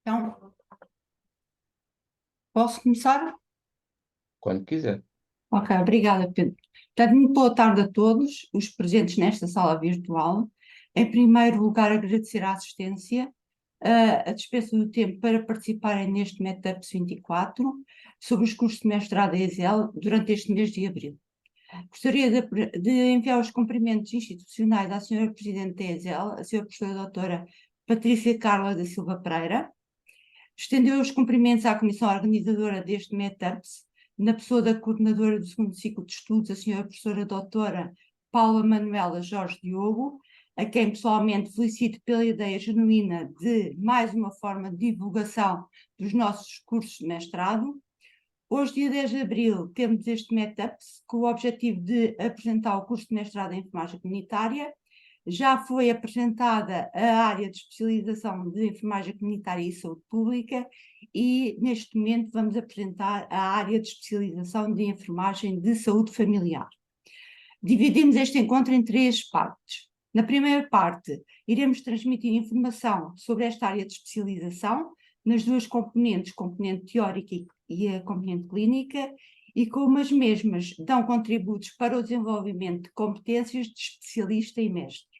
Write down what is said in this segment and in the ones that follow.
Então, posso começar? Quando quiser. Ok, obrigada, Pedro. Portanto, muito boa tarde a todos os presentes nesta sala virtual. Em primeiro lugar, agradecer a assistência, a dispensa do tempo para participarem neste Meetups 24 sobre os cursos de mestrado da ESL durante este mês de abril. Gostaria de enviar os cumprimentos institucionais à Sra. Presidente da ESL, a Sra. Professora Doutora Patrícia Carla da Silva Pereira. Estendeu os cumprimentos à comissão organizadora deste Meetups, na pessoa da coordenadora do segundo ciclo de estudos, a senhora professora doutora Paula Manuela Jorge Diogo, a quem pessoalmente felicito pela ideia genuína de mais uma forma de divulgação dos nossos cursos de mestrado. Hoje, dia 10 de abril, temos este Meetups com o objetivo de apresentar o curso de mestrado em enfermagem comunitária. Já foi apresentada a área de especialização de enfermagem comunitária e saúde pública e, neste momento, vamos apresentar a área de especialização de enfermagem de saúde familiar. Dividimos este encontro em três partes. Na primeira parte, iremos transmitir informação sobre esta área de especialização nas duas componentes, componente teórica e a componente clínica, e como as mesmas dão contributos para o desenvolvimento de competências de especialista e mestre.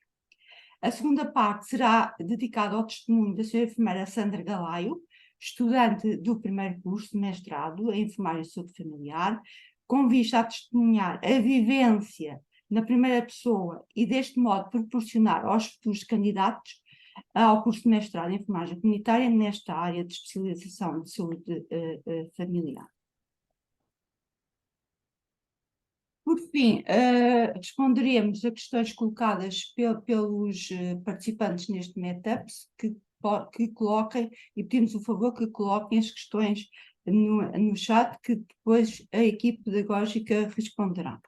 A segunda parte será dedicada ao testemunho da senhora enfermeira Sandra Galaio, estudante do primeiro curso de mestrado em enfermagem de saúde familiar, com vista a testemunhar a vivência na primeira pessoa e deste modo proporcionar aos futuros candidatos ao curso de mestrado em enfermagem comunitária nesta área de especialização de saúde familiar. Por fim, responderemos a questões colocadas pelos participantes neste Meetups, que coloquem, e pedimos o favor que coloquem as questões no chat, que depois a equipe pedagógica responderá.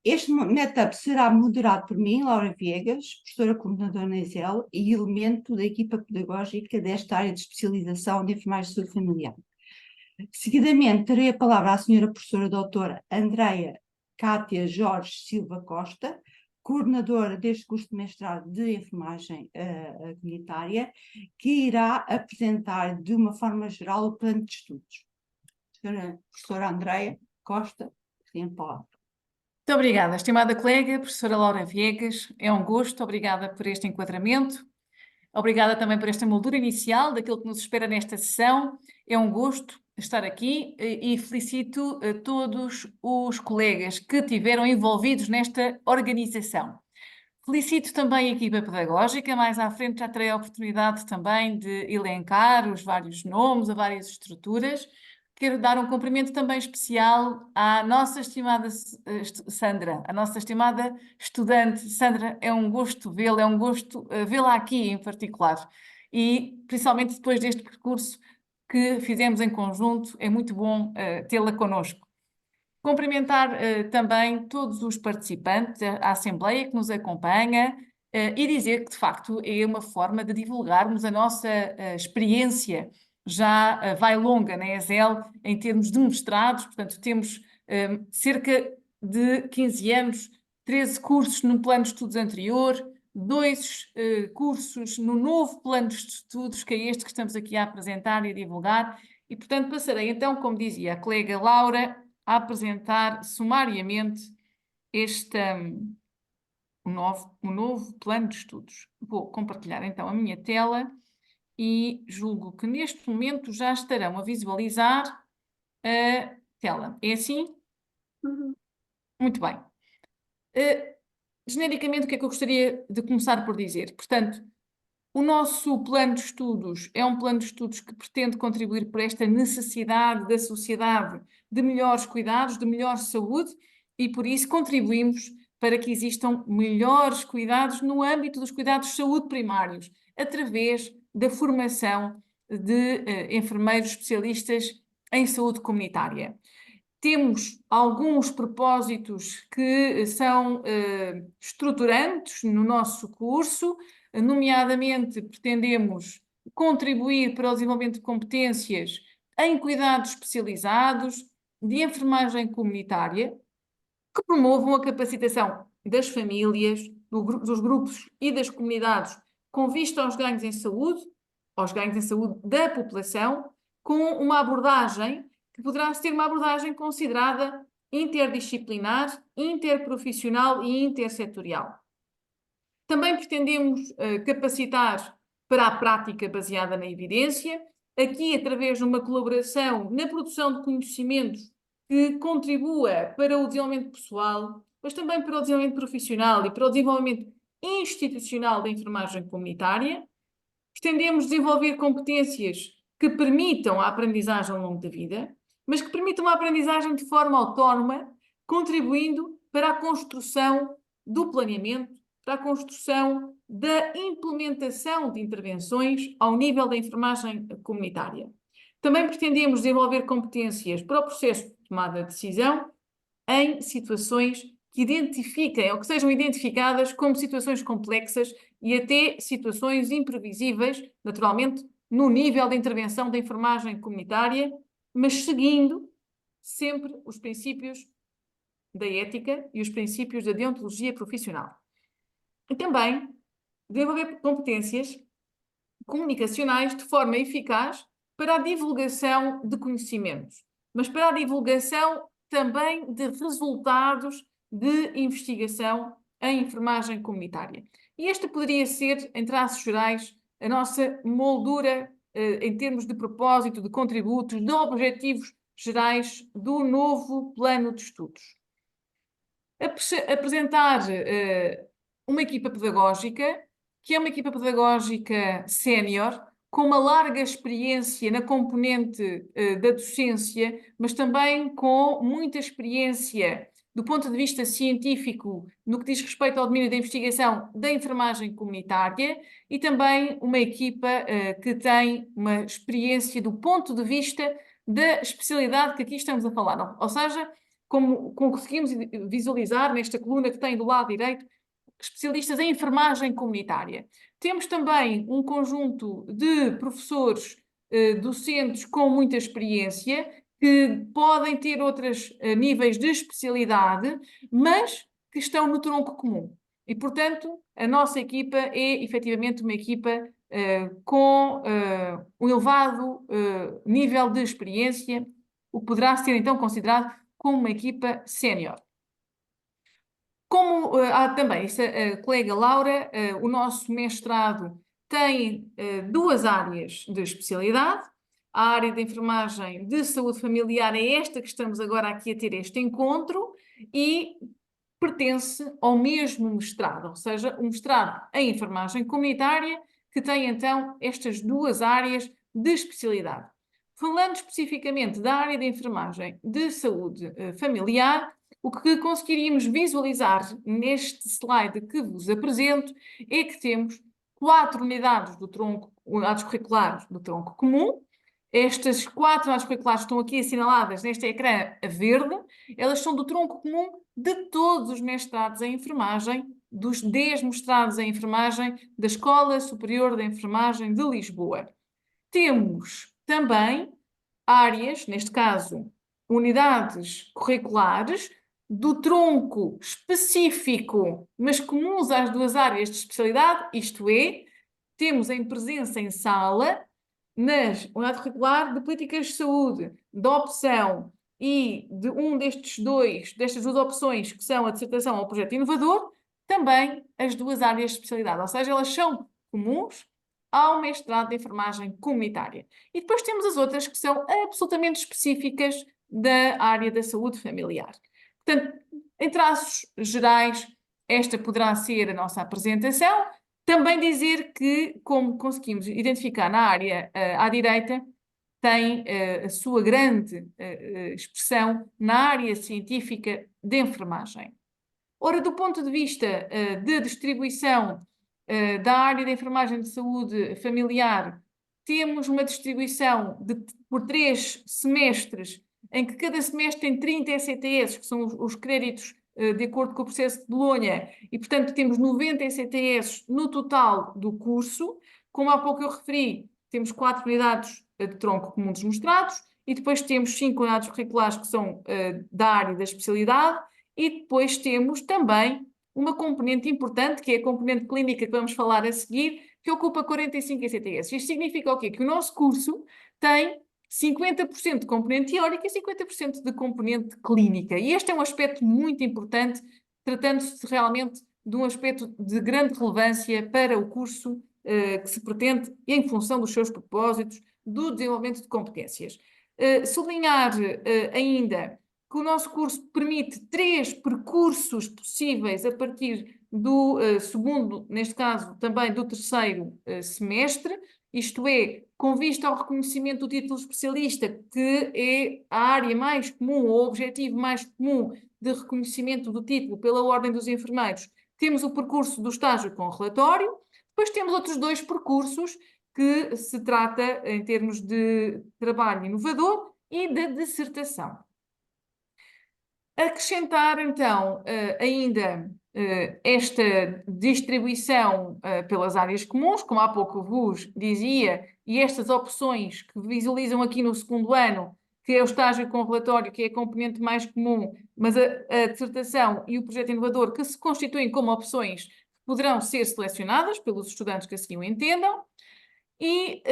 Este Meetup será moderado por mim, Laura Viegas, professora coordenadora na ESL e elemento da equipa pedagógica desta área de especialização de enfermagem de saúde familiar. Seguidamente, terei a palavra à senhora professora doutora Andreia Cátia Jorge Silva Costa, coordenadora deste curso de mestrado de enfermagem comunitária, que irá apresentar de uma forma geral o plano de estudos. Senhora professora Andreia Costa, tem a palavra. Muito obrigada, estimada colega, professora Laura Viegas. É um gosto, obrigada por este enquadramento. Obrigada também por esta moldura inicial daquilo que nos espera nesta sessão. É um gosto estar aqui e felicito a todos os colegas que estiveram envolvidos nesta organização. Felicito também a equipa pedagógica, mais à frente já terei a oportunidade também de elencar os vários nomes, as várias estruturas. Quero dar um cumprimento também especial à nossa estimada Sandra, a nossa estimada estudante. Sandra, é um gosto vê-la, é um gosto vê-la aqui em particular. E principalmente depois deste percurso que fizemos em conjunto, é muito bom tê-la connosco. Cumprimentar também todos os participantes, a Assembleia que nos acompanha e dizer que, de facto, é uma forma de divulgarmos a nossa experiência já vai longa na ESL em termos de mestrados, portanto, temos cerca de 15 anos, 13 cursos no plano de estudos anterior, 2 cursos no novo plano de estudos, que é este que estamos aqui a apresentar e a divulgar, e, portanto, passarei então, como dizia a colega Laura, a apresentar sumariamente um novo plano de estudos. Vou compartilhar então a minha tela e julgo que neste momento já estarão a visualizar a tela. É assim? Uhum. Muito bem. Genericamente, o que é que eu gostaria de começar por dizer? Portanto, o nosso plano de estudos é um plano de estudos que pretende contribuir para esta necessidade da sociedade de melhores cuidados, de melhor saúde, e por isso contribuímos para que existam melhores cuidados no âmbito dos cuidados de saúde primários, através da formação de enfermeiros especialistas em saúde comunitária. Temos alguns propósitos que são estruturantes no nosso curso, nomeadamente pretendemos contribuir para o desenvolvimento de competências em cuidados especializados, de enfermagem comunitária, que promovam a capacitação das famílias, dos grupos e das comunidades com vista aos ganhos em saúde, aos ganhos em saúde da população, com uma abordagem que poderá ser uma abordagem considerada interdisciplinar, interprofissional e intersetorial. Também pretendemos capacitar para a prática baseada na evidência, aqui através de uma colaboração na produção de conhecimentos que contribua para o desenvolvimento pessoal, mas também para o desenvolvimento profissional e para o desenvolvimento institucional da enfermagem comunitária. Pretendemos desenvolver competências que permitam a aprendizagem ao longo da vida, mas que permitam a aprendizagem de forma autónoma, contribuindo para a construção do planeamento, para a construção da implementação de intervenções ao nível da enfermagem comunitária. Também pretendemos desenvolver competências para o processo de tomada de decisão em situações que identifiquem ou que sejam identificadas como situações complexas e até situações imprevisíveis, naturalmente, no nível de intervenção da enfermagem comunitária, mas seguindo sempre os princípios da ética e os princípios da deontologia profissional. E também desenvolver competências comunicacionais de forma eficaz para a divulgação de conhecimentos, mas para a divulgação também de resultados de investigação em enfermagem comunitária. E esta poderia ser, em traços gerais, a nossa moldura em termos de propósito, de contributos, de objetivos gerais do novo plano de estudos. Apresentar uma equipa pedagógica, que é uma equipa pedagógica sénior, com uma larga experiência na componente da docência, mas também com muita experiência do ponto de vista científico no que diz respeito ao domínio da investigação da enfermagem comunitária e também uma equipa que tem uma experiência do ponto de vista da especialidade que aqui estamos a falar. Ou seja, como conseguimos visualizar nesta coluna que tem do lado direito, especialistas em enfermagem comunitária. Temos também um conjunto de professores docentes com muita experiência, que podem ter outros níveis de especialidade, mas que estão no tronco comum. E, portanto, a nossa equipa é efetivamente uma equipa com um elevado nível de experiência, o que poderá ser então considerado como uma equipa sénior. Como há também a colega Laura, o nosso mestrado tem duas áreas de especialidade. A área de enfermagem de saúde familiar é esta que estamos agora aqui a ter este encontro e pertence ao mesmo mestrado, ou seja, um mestrado em enfermagem comunitária que tem então estas duas áreas de especialidade. Falando especificamente da área de enfermagem de saúde familiar, o que conseguiríamos visualizar neste slide que vos apresento é que temos 4 unidades do tronco, unidades curriculares do tronco comum. Estas 4 unidades curriculares estão aqui assinaladas neste ecrã a verde. Elas são do tronco comum de todos os mestrados em enfermagem, dos 10 mestrados em enfermagem da Escola Superior de Enfermagem de Lisboa. Temos também áreas, neste caso, unidades curriculares, do tronco específico, mas comuns às duas áreas de especialidade, isto é, temos em presença em sala, nas unidades curriculares de políticas de saúde, da opção e de destas duas opções, que são a dissertação ou o projeto inovador, também as duas áreas de especialidade, ou seja, elas são comuns ao mestrado de enfermagem comunitária. E depois temos as outras que são absolutamente específicas da área da saúde familiar. Portanto, em traços gerais, esta poderá ser a nossa apresentação. Também dizer que, como conseguimos identificar na área à direita, tem a sua grande expressão na área científica de enfermagem. Ora, do ponto de vista de distribuição da área de enfermagem de saúde familiar, temos uma distribuição por 3 semestres, em que cada semestre tem 30 ECTS, que são os créditos de acordo com o processo de Bolonha, e portanto temos 90 ECTS no total do curso. Como há pouco eu referi, temos 4 unidades de tronco comum dos mestrados, e depois temos 5 unidades curriculares que são da área da especialidade, e depois temos também uma componente importante, que é a componente clínica que vamos falar a seguir, que ocupa 45 ECTS. Isto significa o quê? Que o nosso curso tem 50% de componente teórica e 50% de componente clínica. E este é um aspecto muito importante, tratando-se realmente de um aspecto de grande relevância para o curso que se pretende em função dos seus propósitos, do desenvolvimento de competências. Sublinhar ainda que o nosso curso permite 3 percursos possíveis a partir do segundo, neste caso também do terceiro semestre, isto é, com vista ao reconhecimento do título de especialista, que é a área mais comum, o objetivo mais comum de reconhecimento do título pela Ordem dos Enfermeiros, temos o percurso do estágio com relatório, depois temos outros 2 percursos que se trata em termos de trabalho inovador e da dissertação. Acrescentar, então, ainda esta distribuição pelas áreas comuns, como há pouco vos dizia, e estas opções que visualizam aqui no segundo ano, que é o estágio com relatório, que é a componente mais comum, mas a dissertação e o projeto inovador, que se constituem como opções que poderão ser selecionadas pelos estudantes que assim o entendam, e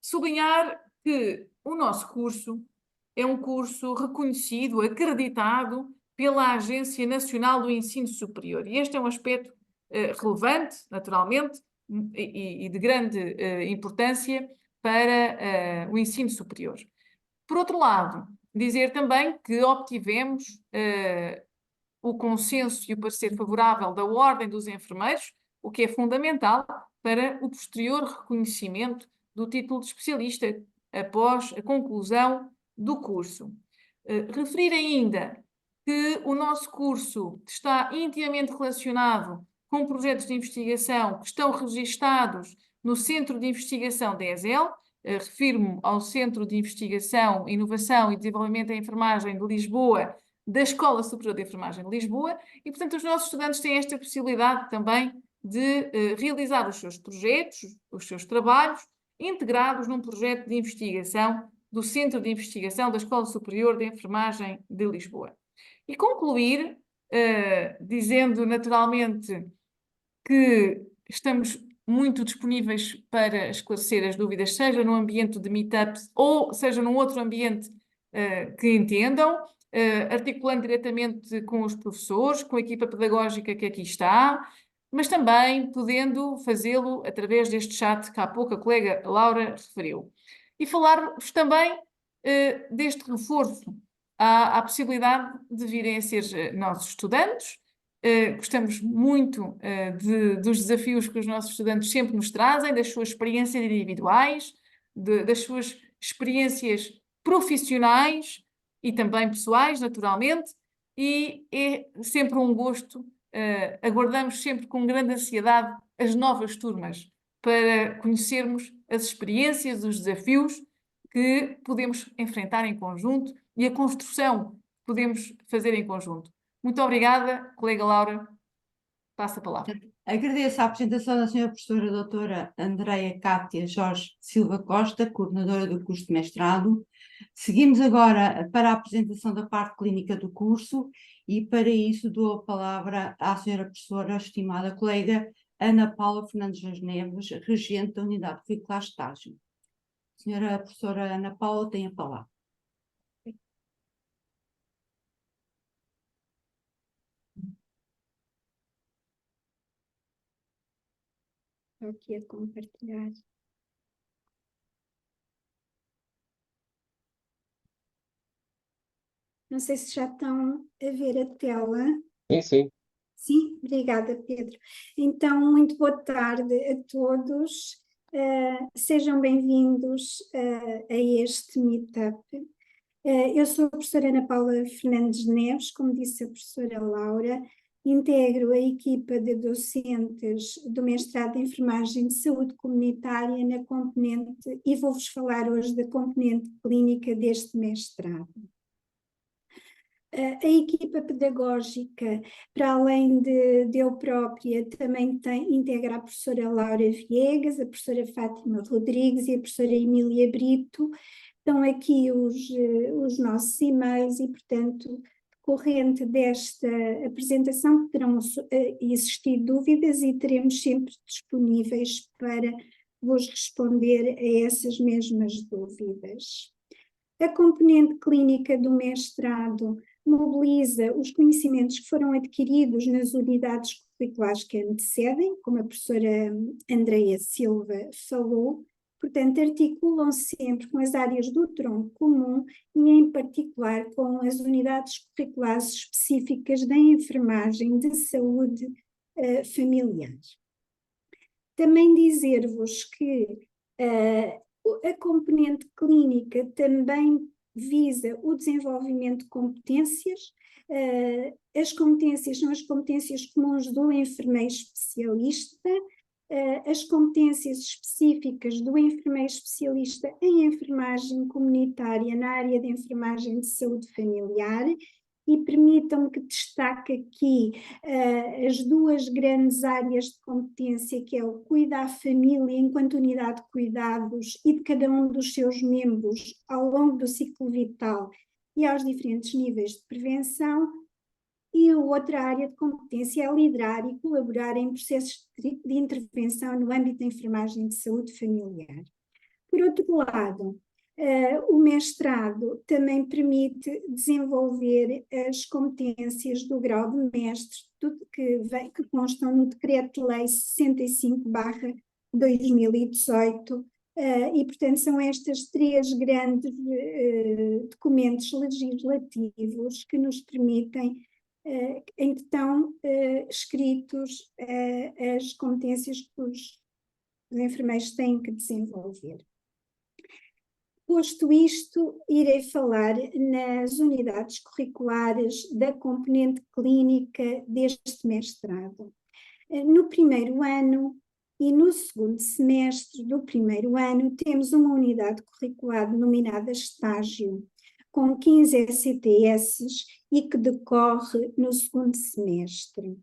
sublinhar que o nosso curso é um curso reconhecido, acreditado pela Agência Nacional do Ensino Superior. E este é um aspecto relevante, naturalmente, e de grande importância para o ensino superior. Por outro lado, dizer também que obtivemos o consenso e o parecer favorável da Ordem dos Enfermeiros, o que é fundamental para o posterior reconhecimento do título de especialista após a conclusão do curso. Referir ainda que o nosso curso está intimamente relacionado com projetos de investigação que estão registados no Centro de Investigação da ESEL. Refiro-me ao Centro de Investigação, Inovação e Desenvolvimento da Enfermagem de Lisboa, da Escola Superior de Enfermagem de Lisboa, e, portanto, os nossos estudantes têm esta possibilidade também de realizar os seus projetos, os seus trabalhos, integrados num projeto de investigação do Centro de Investigação da Escola Superior de Enfermagem de Lisboa. E concluir, dizendo naturalmente que estamos muito disponíveis para esclarecer as dúvidas, seja no ambiente de meetups ou seja num outro ambiente que entendam, articulando diretamente com os professores, com a equipa pedagógica que aqui está, mas também podendo fazê-lo através deste chat que há pouco a colega Laura referiu. E falar-vos também deste reforço à possibilidade de virem a ser nossos estudantes. Gostamos muito dos desafios que os nossos estudantes sempre nos trazem, das suas experiências individuais, das suas experiências profissionais e também pessoais, naturalmente, e é sempre um gosto. Aguardamos sempre com grande ansiedade as novas turmas para conhecermos as experiências, os desafios que podemos enfrentar em conjunto e a construção que podemos fazer em conjunto. Muito obrigada, colega Laura. Passa a palavra. Agradeço a apresentação da senhora professora doutora Andreia Cátia Jorge Silva Costa, coordenadora do curso de mestrado. Seguimos agora para a apresentação da parte clínica do curso e para isso dou a palavra à senhora professora, estimada colega Ana Paula Fernandes das Neves, regente da Unidade Curricular Estágio. Senhora professora Ana Paula, tem a palavra. Estou aqui a compartilhar. Não sei se já estão a ver a tela. Sim, sim. Sim, obrigada, Pedro. Então, muito boa tarde a todos. Sejam bem-vindos a este meetup. Eu sou a professora Ana Paula Fernandes Neves, como disse a professora Laura, integro a equipa de docentes do mestrado de Enfermagem de Saúde Comunitária na componente, e vou-vos falar hoje da componente clínica deste mestrado. A equipa pedagógica, para além de eu própria, também integra a professora Laura Viegas, a professora Fátima Rodrigues e a professora Emília Brito. Estão aqui os nossos e-mails e, portanto, decorrente desta apresentação poderão existir dúvidas e teremos sempre disponíveis para vos responder a essas mesmas dúvidas. A componente clínica do mestrado mobiliza os conhecimentos que foram adquiridos nas unidades curriculares que antecedem, como a professora Andreia Silva falou, portanto, articulam sempre com as áreas do tronco comum e, em particular, com as unidades curriculares específicas da enfermagem de saúde familiar. Também dizer-vos que a componente clínica também visa o desenvolvimento de competências. As competências são as competências comuns do enfermeiro especialista, as competências específicas do enfermeiro especialista em enfermagem comunitária na área de enfermagem de saúde familiar, e permitam-me que destaque aqui as duas grandes áreas de competência, que é o cuidar à família enquanto unidade de cuidados e de cada um dos seus membros ao longo do ciclo vital e aos diferentes níveis de prevenção, e a outra área de competência é liderar e colaborar em processos de intervenção no âmbito da enfermagem de saúde familiar. Por outro lado, o mestrado também permite desenvolver as competências do grau de mestre, que constam no Decreto-Lei 65/2018, e, portanto, são estes três grandes documentos legislativos que nos permitem, em que estão escritos as competências que os enfermeiros têm que desenvolver. Posto isto, irei falar nas unidades curriculares da componente clínica deste mestrado. No primeiro ano e no segundo semestre do primeiro ano temos uma unidade curricular denominada estágio, com 15 ECTS e que decorre no segundo semestre.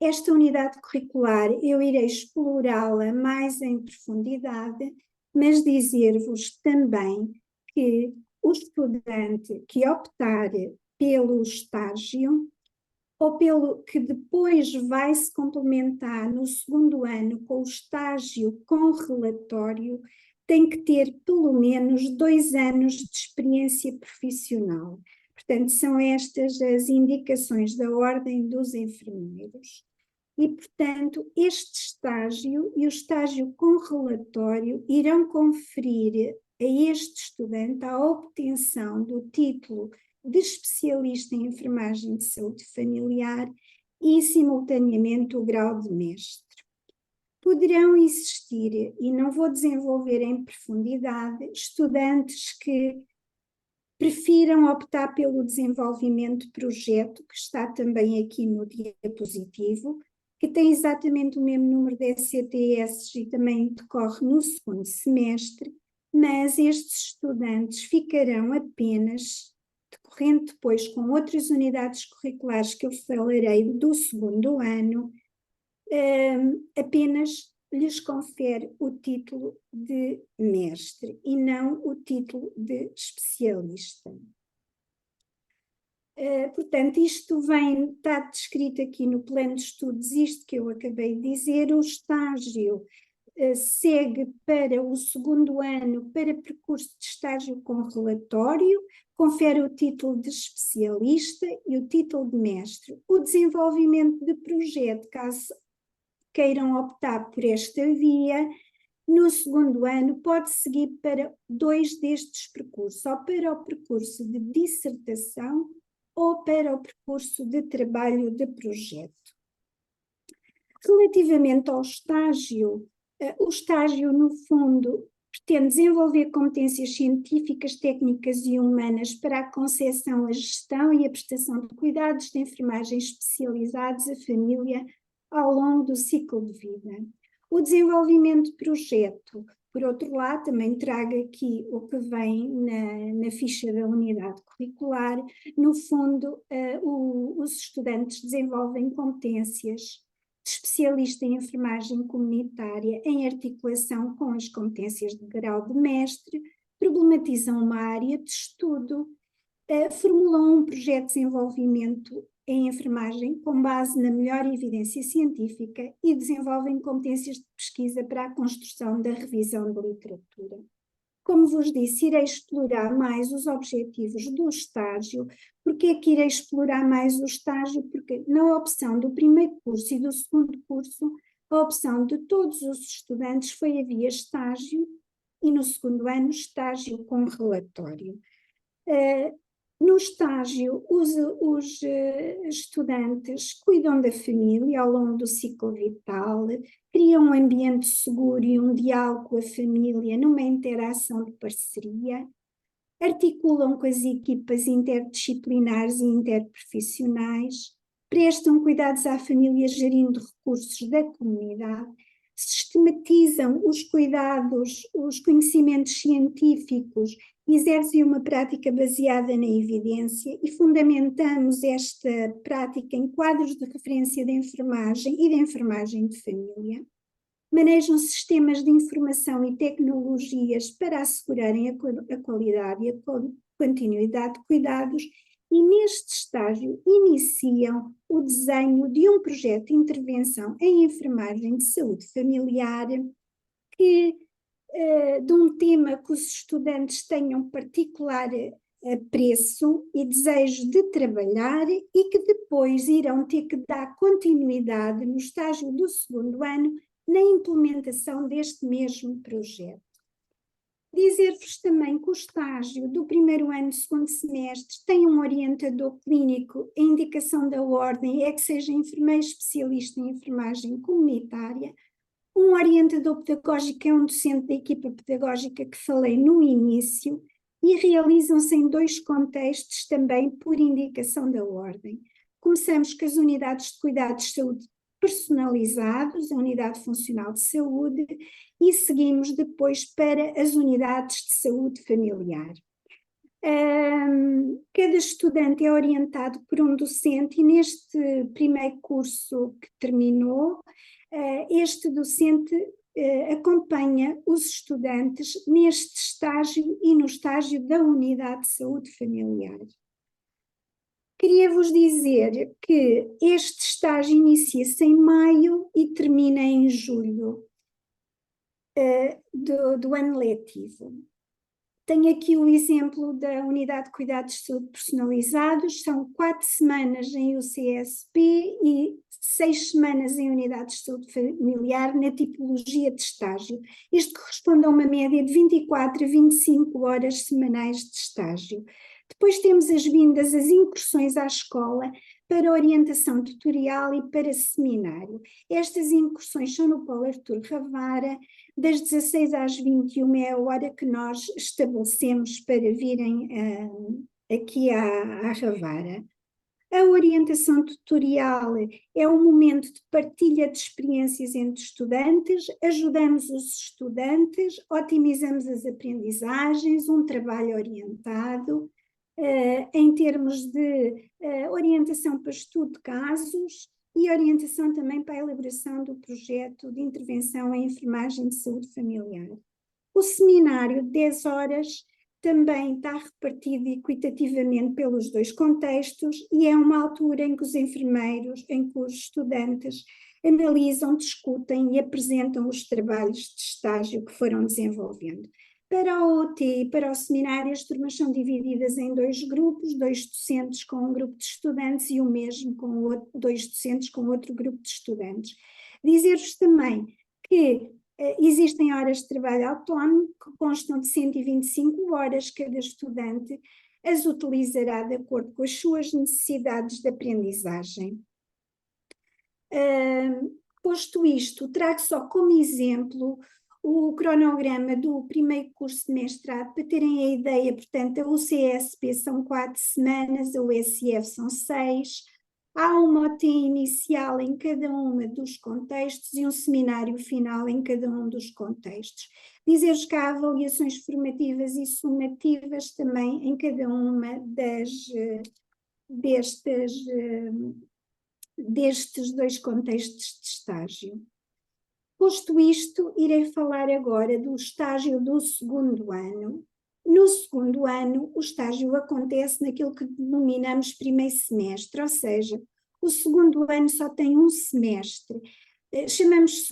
Esta unidade curricular eu irei explorá-la mais em profundidade, mas dizer-vos também que o estudante que optar pelo estágio, ou pelo que depois vai se complementar no segundo ano com o estágio com relatório, tem que ter pelo menos 2 anos de experiência profissional. Portanto, são estas as indicações da Ordem dos Enfermeiros. E, portanto, este estágio e o estágio com relatório irão conferir a este estudante a obtenção do título de especialista em enfermagem de saúde familiar e, simultaneamente, o grau de mestre. Poderão existir, e não vou desenvolver em profundidade, estudantes que prefiram optar pelo desenvolvimento de projeto, que está também aqui no diapositivo, que tem exatamente o mesmo número de ECTS e também decorre no segundo semestre, mas estes estudantes ficarão apenas, decorrente depois com outras unidades curriculares que eu falarei do segundo ano, apenas lhes confere o título de mestre e não o título de especialista. Portanto, isto está descrito aqui no plano de estudos, isto que eu acabei de dizer. O estágio segue para o segundo ano para percurso de estágio com relatório, confere o título de especialista e o título de mestre. O desenvolvimento de projeto, caso queiram optar por esta via, no segundo ano pode seguir para 2 destes percursos, ou para o percurso de dissertação ou para o percurso de trabalho de projeto. Relativamente ao estágio, o estágio, no fundo, pretende desenvolver competências científicas, técnicas e humanas para a concepção, a gestão e a prestação de cuidados de enfermagem especializados à família ao longo do ciclo de vida. O desenvolvimento de projeto, por outro lado, também trago aqui o que vem na ficha da unidade curricular. No fundo, os estudantes desenvolvem competências de especialista em enfermagem comunitária em articulação com as competências de grau de mestre, problematizam uma área de estudo, formulam um projeto de desenvolvimento em enfermagem com base na melhor evidência científica e desenvolvem competências de pesquisa para a construção da revisão de literatura. Como vos disse, irei explorar mais os objetivos do estágio. Porque é que irei explorar mais o estágio? Porque na opção do primeiro curso e do segundo curso, a opção de todos os estudantes foi havia estágio e no segundo ano estágio com relatório. No estágio, os estudantes cuidam da família ao longo do ciclo vital, criam um ambiente seguro e um diálogo com a família numa interação de parceria, articulam com as equipas interdisciplinares e interprofissionais, prestam cuidados à família gerindo recursos da comunidade, sistematizam os cuidados, os conhecimentos científicos, exercem uma prática baseada na evidência e fundamentamos esta prática em quadros de referência de enfermagem e de enfermagem de família. Manejam sistemas de informação e tecnologias para assegurarem a qualidade e a continuidade de cuidados e neste estágio iniciam o desenho de um projeto de intervenção em enfermagem de saúde familiar de um tema que os estudantes tenham particular apreço e desejo de trabalhar e que depois irão ter que dar continuidade no estágio do segundo ano na implementação deste mesmo projeto. Dizer-vos também que o estágio do primeiro ano do segundo semestre tem um orientador clínico, a indicação da ordem é que seja enfermeiro especialista em enfermagem comunitária, um orientador pedagógico é um docente da equipa pedagógica que falei no início e realizam-se em 2 contextos também por indicação da ordem. Começamos com as unidades de cuidados de saúde personalizados, a unidade funcional de saúde, e seguimos depois para as unidades de saúde familiar. Cada estudante é orientado por um docente e neste primeiro curso que terminou, este docente acompanha os estudantes neste estágio e no estágio da unidade de saúde familiar. Queria vos dizer que este estágio inicia-se em maio e termina em julho do ano letivo. Tenho aqui o exemplo da unidade de cuidados de saúde personalizados, são 4 semanas em UCSP e 6 semanas em unidades de saúde familiar na tipologia de estágio. Isto corresponde a uma média de 24 a 25 horas semanais de estágio. Depois temos as vindas, as incursões à escola para orientação tutorial e para seminário. Estas incursões são no Polo Artur Ravara, das 16 às 21 é a hora que nós estabelecemos para virem aqui à Ravara. A orientação tutorial é um momento de partilha de experiências entre estudantes, ajudamos os estudantes, otimizamos as aprendizagens, um trabalho orientado, em termos de orientação para estudo de casos e orientação também para a elaboração do projeto de intervenção em enfermagem de saúde familiar. O seminário de 10 horas também está repartido equitativamente pelos 2 contextos e é uma altura em que os enfermeiros, em que os estudantes analisam, discutem e apresentam os trabalhos de estágio que foram desenvolvendo. Para o OT e para o seminário, as turmas são divididas em 2 grupos, 2 docentes com um grupo de estudantes e o mesmo com 2 docentes com outro grupo de estudantes. Dizer-vos também que existem horas de trabalho autónomo que constam de 125 horas, cada estudante as utilizará de acordo com as suas necessidades de aprendizagem. Posto isto, trago só como exemplo o cronograma do primeiro curso de mestrado, para terem a ideia. Portanto, a UCSP são 4 semanas, a USF são 6, há uma OT inicial em cada um dos contextos e um seminário final em cada um dos contextos. Dizer-vos que há avaliações formativas e sumativas também em cada uma destes 2 contextos de estágio. Posto isto, irei falar agora do estágio do segundo ano No segundo ano, o estágio acontece naquilo que denominamos primeiro semestre, ou seja, o segundo ano só tem um semestre. Chamamos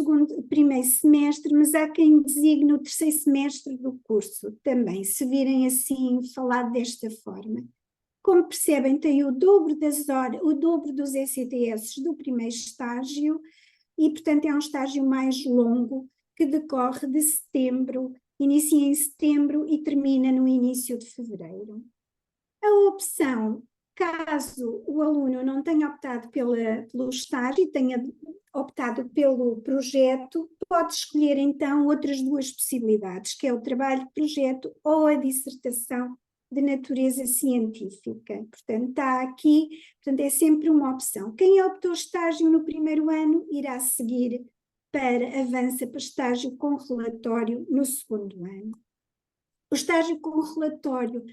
primeiro semestre, mas há quem designe o terceiro semestre do curso também, se virem assim falado desta forma. Como percebem, tem o dobro das horas, o dobro dos ECTS do primeiro estágio e, portanto, é um estágio mais longo que decorre de setembro, inicia em setembro e termina no início de fevereiro. A opção, caso o aluno não tenha optado pelo estágio e tenha optado pelo projeto, pode escolher então outras duas possibilidades, que é o trabalho de projeto ou a dissertação de natureza científica. Portanto, está aqui, portanto, é sempre uma opção. Quem optou estágio no primeiro ano irá seguir avança para estágio com relatório no segundo ano. O estágio com relatório,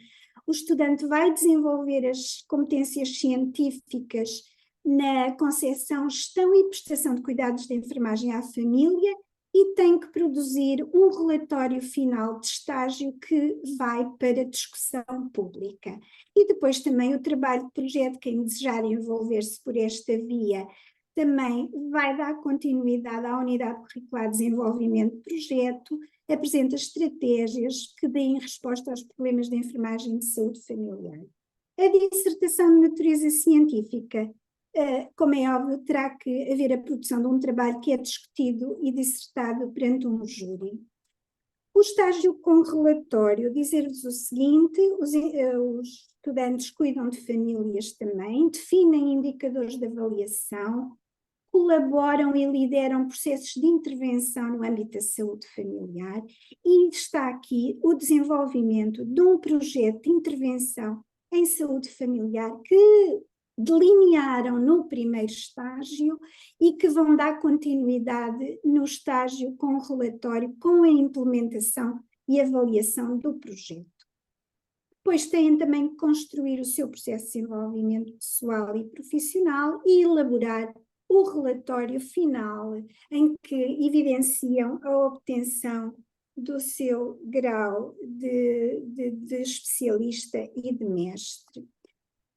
o estudante vai desenvolver as competências científicas na concepção, gestão e prestação de cuidados de enfermagem à família e tem que produzir um relatório final de estágio que vai para discussão pública. E depois também o trabalho de projeto, quem desejar envolver-se por esta via, também vai dar continuidade à unidade curricular de desenvolvimento de projeto, apresenta estratégias que deem resposta aos problemas de enfermagem de saúde familiar. A dissertação de natureza científica, como é óbvio, terá que haver a produção de um trabalho que é discutido e dissertado perante um júri. O estágio com relatório, dizer-vos o seguinte, os estudantes cuidam de famílias também, definem indicadores de avaliação, colaboram e lideram processos de intervenção no âmbito da saúde familiar e está aqui o desenvolvimento de um projeto de intervenção em saúde familiar que delinearam no primeiro estágio e que vão dar continuidade no estágio com o relatório, com a implementação e avaliação do projeto. Depois têm também que construir o seu processo de desenvolvimento pessoal e profissional e elaborar o relatório final em que evidenciam a obtenção do seu grau de especialista e de mestre.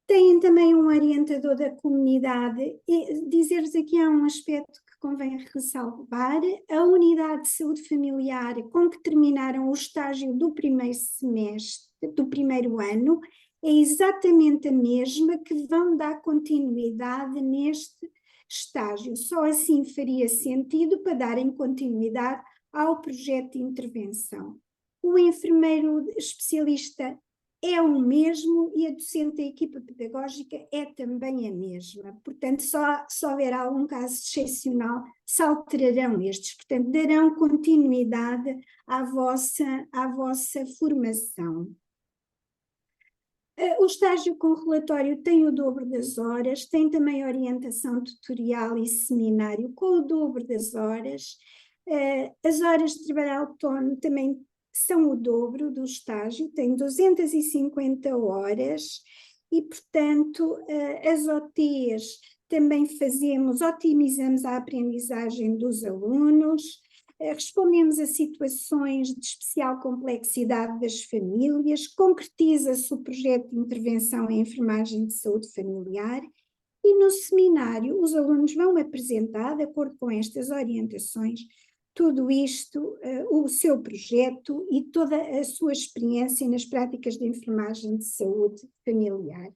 Têm também um orientador da comunidade e dizer-vos aqui há um aspecto que convém ressalvar, a unidade de saúde familiar com que terminaram o estágio do primeiro semestre, do primeiro ano, é exatamente a mesma que vão dar continuidade neste estágio. Só assim faria sentido para darem continuidade ao projeto de intervenção. O enfermeiro especialista é o mesmo e a docente da equipa pedagógica é também a mesma. Portanto, só se houver algum caso excepcional, se alterarão estes. Portanto, darão continuidade à vossa formação. O estágio com relatório tem o dobro das horas, tem também orientação tutorial e seminário com o dobro das horas. As horas de trabalho autónomo também são o dobro do estágio, tem 250 horas e, portanto, as OTs também otimizamos a aprendizagem dos alunos, respondemos a situações de especial complexidade das famílias, concretiza-se o projeto de intervenção em enfermagem de saúde familiar e no seminário os alunos vão apresentar, de acordo com estas orientações, tudo isto, o seu projeto e toda a sua experiência nas práticas de enfermagem de saúde familiar.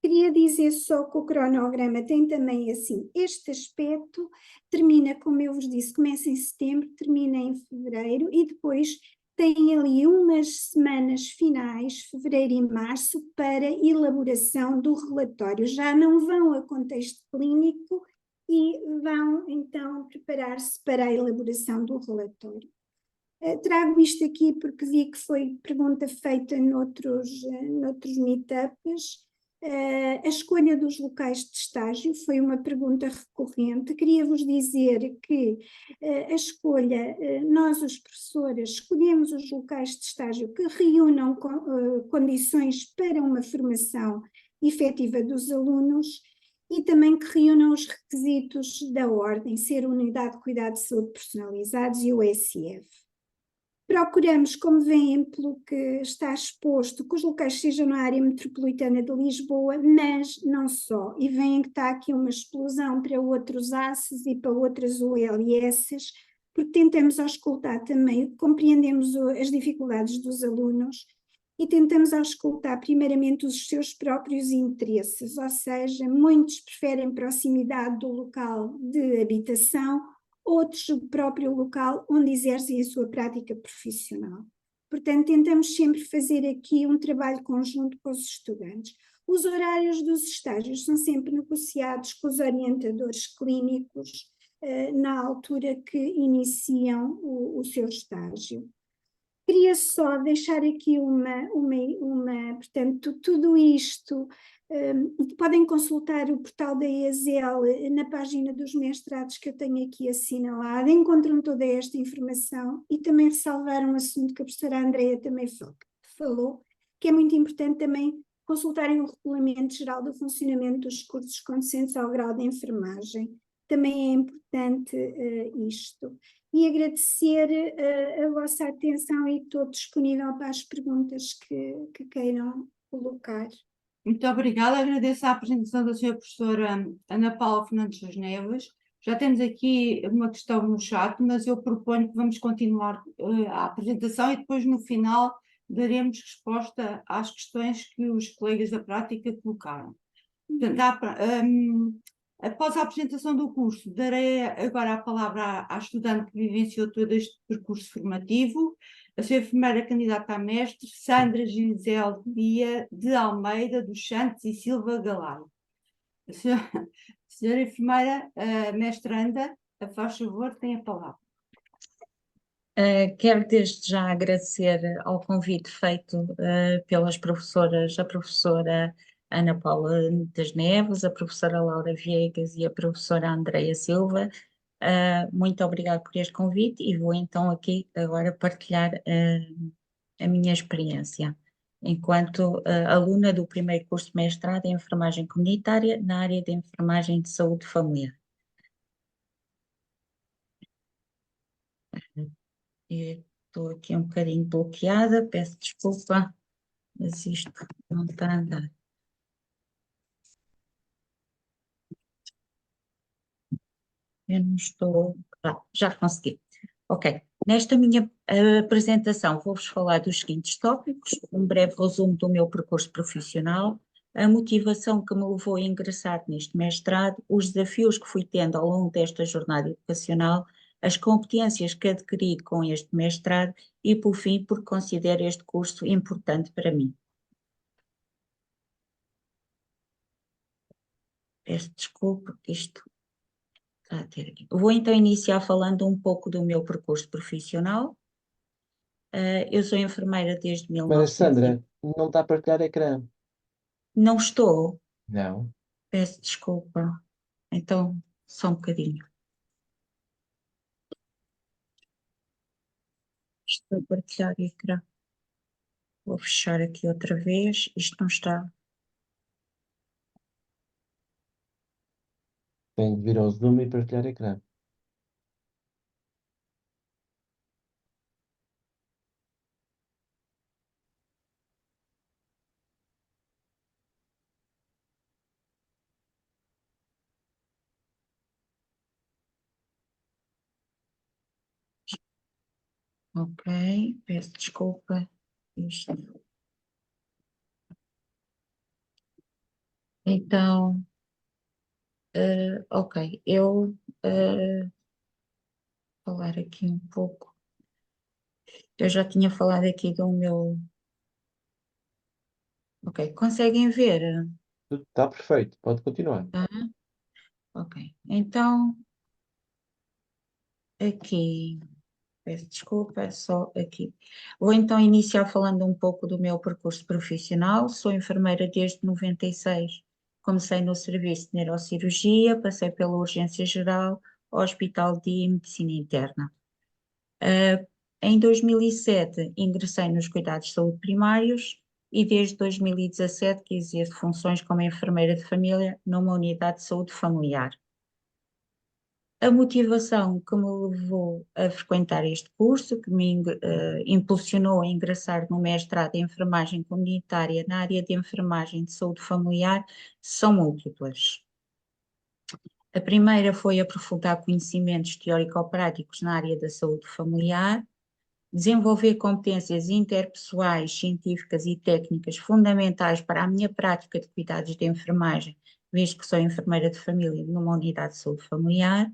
Queria dizer só que o cronograma tem também assim este aspecto, termina, como eu vos disse, começa em setembro, termina em fevereiro e depois tem ali umas semanas finais, fevereiro e março, para elaboração do relatório. Já não vão a contexto clínico e vão então preparar-se para a elaboração do relatório. Trago isto aqui porque vi que foi pergunta feita noutros meetups. A escolha dos locais de estágio foi uma pergunta recorrente. Queria-vos dizer que a escolha, nós os professores escolhemos os locais de estágio que reúnam condições para uma formação efetiva dos alunos e também que reúnam os requisitos da ordem, ser unidade de cuidado de saúde personalizados e o SF. Procuramos, como veem pelo que está exposto, que os locais sejam na área metropolitana de Lisboa, mas não só. E veem que está aqui uma explosão para outros ACES e para outras ULSs, porque tentamos auscultar também, compreendemos as dificuldades dos alunos e tentamos auscultar primeiramente os seus próprios interesses, ou seja, muitos preferem proximidade do local de habitação, outros o próprio local onde exercem a sua prática profissional. Portanto, tentamos sempre fazer aqui um trabalho conjunto com os estudantes. Os horários dos estágios são sempre negociados com os orientadores clínicos na altura que iniciam o seu estágio. Queria só deixar aqui portanto, tudo isto, podem consultar o portal da ESL na página dos mestrados que eu tenho aqui assinalada, encontram toda esta informação e também ressalvar um assunto que a professora Andreia também falou, que é muito importante também consultarem o Regulamento Geral do Funcionamento dos Cursos com descendentes ao grau de enfermagem, também é importante isto. E agradecer a vossa atenção e estou disponível para as perguntas que queiram colocar. Muito obrigada, agradeço a apresentação da senhora professora Ana Paula Fernandes das Neves. Já temos aqui uma questão no chat, mas eu proponho que vamos continuar a apresentação e depois no final daremos resposta às questões que os colegas da prática colocaram. Portanto, após a apresentação do curso, darei agora a palavra à estudante que vivenciou todo este percurso formativo, a sua enfermeira candidata a mestre, Sandra Gisele Dia de Almeida dos Santos e Silva Galay. A senhora enfermeira mestranda, faz favor, tem a palavra. Quero desde já agradecer ao convite feito pelas professoras, a professora Ana Paula das Neves, a professora Laura Viegas e a professora Andreia Silva. Muito obrigada por este convite e vou então aqui agora partilhar a minha experiência enquanto aluna do primeiro curso de mestrado em enfermagem comunitária na área de enfermagem de saúde familiar. Estou aqui um bocadinho bloqueada, peço desculpa, mas isto não está a andar. Eu não estou... já consegui. Ok, nesta minha apresentação vou-vos falar dos seguintes tópicos, um breve resumo do meu percurso profissional, a motivação que me levou a ingressar neste mestrado, os desafios que fui tendo ao longo desta jornada educacional, as competências que adquiri com este mestrado e, por fim, porque considero este curso importante para mim. Peço desculpa que isto está a ter aqui. Vou então iniciar falando um pouco do meu percurso profissional. Eu sou enfermeira desde Mas 1900. Sandra, não está a partilhar ecrã. Não estou, Não. peço desculpa. Então, só um bocadinho. Estou a partilhar ecrã. Vou fechar aqui outra vez. Isto não está. Tem de vir ao Zoom e partilhar ecrã. Ok, peço desculpa. Isto. Então, ok, eu falar aqui um pouco. Eu já tinha falado aqui do meu. Ok, conseguem ver? Tudo está perfeito, pode continuar. Tá? Ok, então, aqui. Peço desculpa, é só aqui. Vou então iniciar falando um pouco do meu percurso profissional. Sou enfermeira desde 96. Comecei no serviço de neurocirurgia, passei pela urgência geral, hospital de dia e medicina interna. Em 2007 ingressei nos cuidados de saúde primários e desde 2017 que exerço funções como enfermeira de família numa unidade de saúde familiar. A motivação que me levou a frequentar este curso, que me impulsionou a ingressar no mestrado em enfermagem comunitária na área de enfermagem de saúde familiar, são múltiplas. A primeira foi aprofundar conhecimentos teórico-práticos na área da saúde familiar, desenvolver competências interpessoais, científicas e técnicas fundamentais para a minha prática de cuidados de enfermagem, visto que sou enfermeira de família numa unidade de saúde familiar,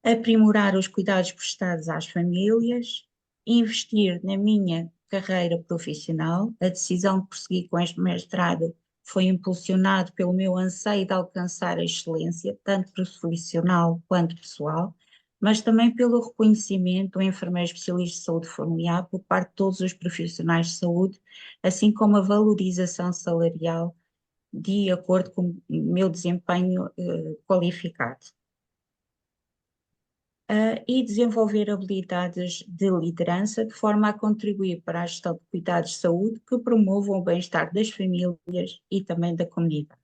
aprimorar os cuidados prestados às famílias, investir na minha carreira profissional. A decisão de prosseguir com este mestrado foi impulsionado pelo meu anseio de alcançar a excelência, tanto profissional quanto pessoal, mas também pelo reconhecimento do enfermeiro especialista de saúde familiar por parte de todos os profissionais de saúde, assim como a valorização salarial de acordo com o meu desempenho qualificado. E desenvolver habilidades de liderança de forma a contribuir para a gestão de cuidados de saúde que promovam o bem-estar das famílias e também da comunidade.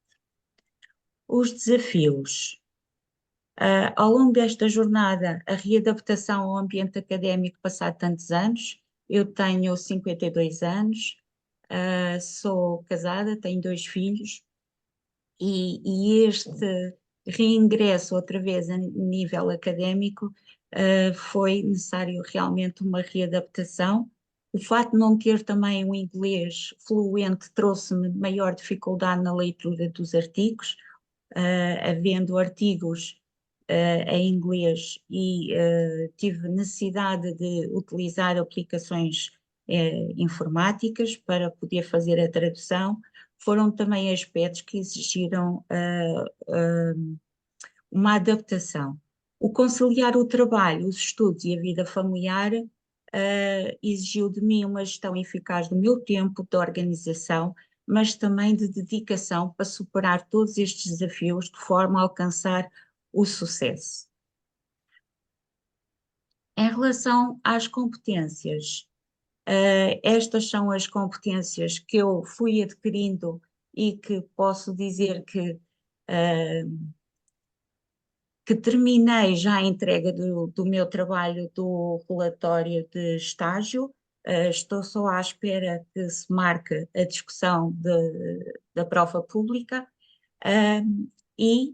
Os desafios. Ao longo desta jornada, a readaptação ao ambiente académico passado tantos anos. Eu tenho 52 anos, sou casada, tenho 2 filhos e este reingresso outra vez a nível académico foi necessário realmente uma readaptação. O facto de não ter também um inglês fluente trouxe-me maior dificuldade na leitura dos artigos, havendo artigos em inglês e tive necessidade de utilizar aplicações informáticas para poder fazer a tradução. Foram também aspectos que exigiram uma adaptação. O conciliar o trabalho, os estudos e a vida familiar exigiu de mim uma gestão eficaz do meu tempo, de organização, mas também de dedicação para superar todos estes desafios de forma a alcançar o sucesso. Em relação às competências, estas são as competências que eu fui adquirindo e que posso dizer que terminei já a entrega do meu trabalho do relatório de estágio. Estou só à espera que se marque a discussão da prova pública e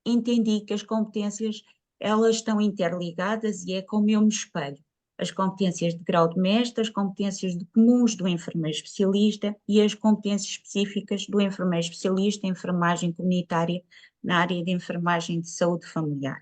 entendi que as competências elas estão interligadas e é como eu me espelho. As competências de grau de mestre, as competências comuns do enfermeiro especialista e as competências específicas do enfermeiro especialista em enfermagem comunitária na área de enfermagem de saúde familiar.